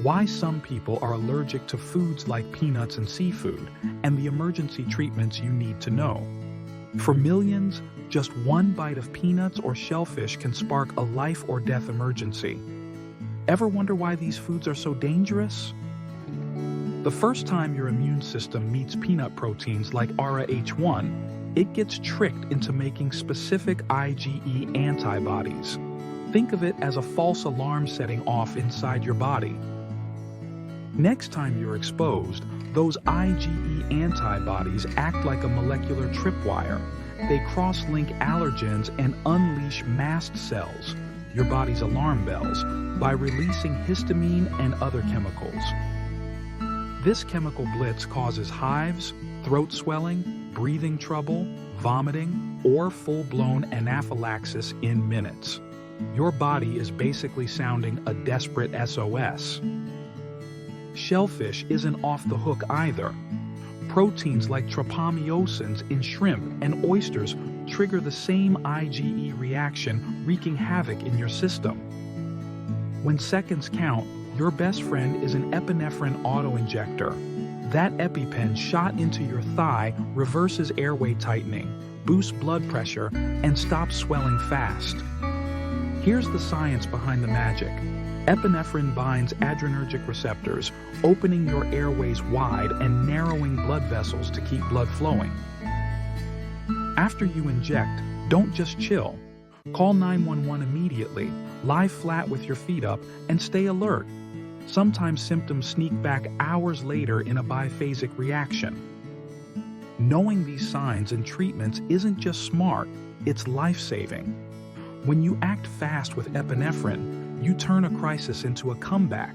why some people are allergic to foods like peanuts and seafood, and the emergency treatments you need to know. For millions, just one bite of peanuts or shellfish can spark a life or death emergency. Ever wonder why these foods are so dangerous? The first time your immune system meets peanut proteins like ARA-H1, it gets tricked into making specific IgE antibodies. Think of it as a false alarm setting off inside your body. Next time you're exposed, those IgE antibodies act like a molecular tripwire. They cross-link allergens and unleash mast cells, your body's alarm bells, by releasing histamine and other chemicals. This chemical blitz causes hives, throat swelling, breathing trouble, vomiting, or full-blown anaphylaxis in minutes. Your body is basically sounding a desperate SOS. Shellfish isn't off the hook either. Proteins like trypanosomes in shrimp and oysters trigger the same IgE reaction, wreaking havoc in your system. When seconds count, your best friend is an epinephrine auto-injector. That EpiPen shot into your thigh reverses airway tightening, boosts blood pressure, and stops swelling fast. Here's the science behind the magic. Epinephrine binds adrenergic receptors, opening your airways wide and narrowing blood vessels to keep blood flowing. After you inject, don't just chill. Call 911 immediately, lie flat with your feet up, and stay alert. Sometimes symptoms sneak back hours later in a biphasic reaction. Knowing these signs and treatments isn't just smart, it's life-saving. When you act fast with epinephrine, you turn a crisis into a comeback.